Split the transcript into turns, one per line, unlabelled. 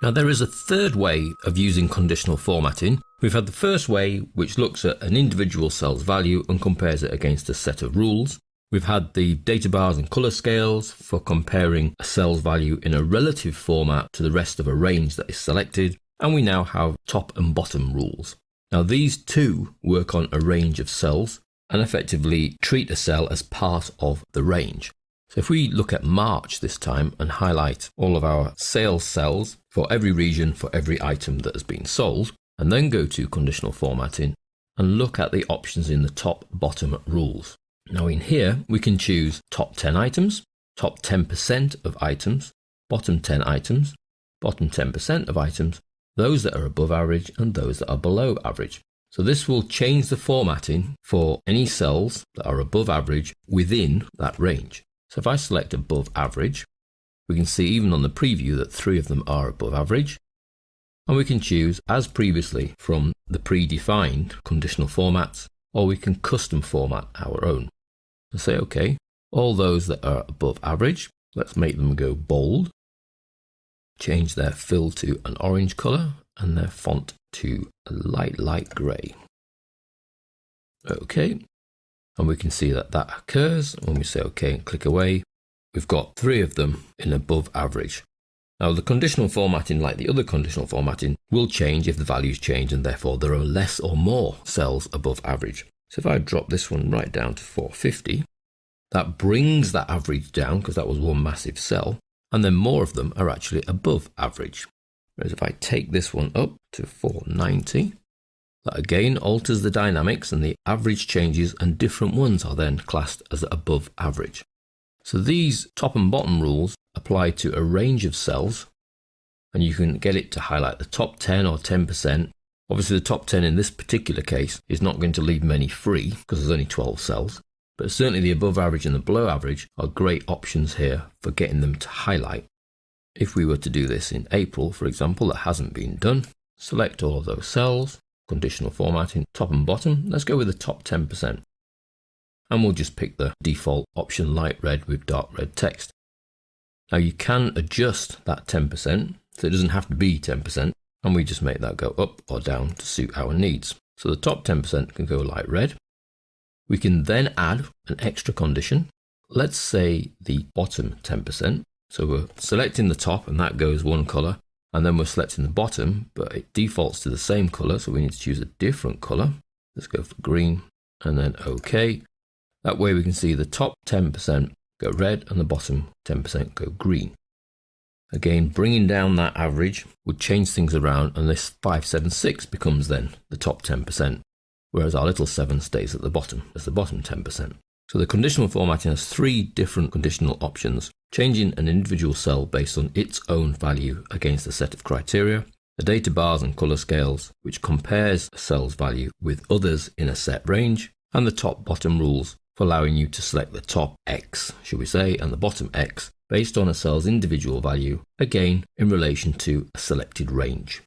Now there is a third way of using conditional formatting. We've had the first way, which looks at an individual cell's value and compares it against a set of rules. We've had the data bars and color scales for comparing a cell's value in a relative format to the rest of a range that is selected. And we now have top and bottom rules. Now these two work on a range of cells and effectively treat a cell as part of the range. So if we look at March this time and highlight all of our sales cells for every region, for every item that has been sold, and then go to conditional formatting and look at the options in the top bottom rules. Now in here, we can choose top 10 items, top 10% of items, bottom 10 items, bottom 10% of items, those that are above average and those that are below average. So this will change the formatting for any cells that are above average within that range. So if I select above average, we can see even on the preview that 3 of them are above average. And we can choose as previously from the predefined conditional formats, or we can custom format our own. And say, okay, all those that are above average, let's make them go bold. Change their fill to an orange color and their font to a light gray. Okay. And we can see that that occurs. When we say OK and click away, we've got 3 of them in above average. Now the conditional formatting, like the other conditional formatting, will change if the values change and therefore there are less or more cells above average. So if I drop this one right down to 450, that brings that average down because that was one massive cell, and then more of them are actually above average. Whereas if I take this one up to 490, that again alters the dynamics and the average changes and different ones are then classed as above average. So these top and bottom rules apply to a range of cells and you can get it to highlight the top 10 or 10%. Obviously the top 10 in this particular case is not going to leave many free because there's only 12 cells, but certainly the above average and the below average are great options here for getting them to highlight. If we were to do this in April, for example, that hasn't been done, select all of those cells, conditional formatting, top and bottom. Let's go with the top 10%. And we'll just pick the default option light red with dark red text. Now you can adjust that 10%, so it doesn't have to be 10%, and we just make that go up or down to suit our needs. So the top 10% can go light red. We can then add an extra condition. Let's say the bottom 10%. So we're selecting the top and that goes one color. And then we're selecting the bottom, but it defaults to the same color. So we need to choose a different color. Let's go for green and then OK. That way we can see the top 10% go red and the bottom 10% go green. Again, bringing down that average would change things around, and this 576 becomes then the top 10%, whereas our little 7 stays at the bottom as the bottom 10%. So the conditional formatting has 3 different conditional options, changing an individual cell based on its own value against a set of criteria, the data bars and color scales, which compares a cell's value with others in a set range, and the top bottom rules for allowing you to select the top X, should we say, and the bottom X based on a cell's individual value, again in relation to a selected range.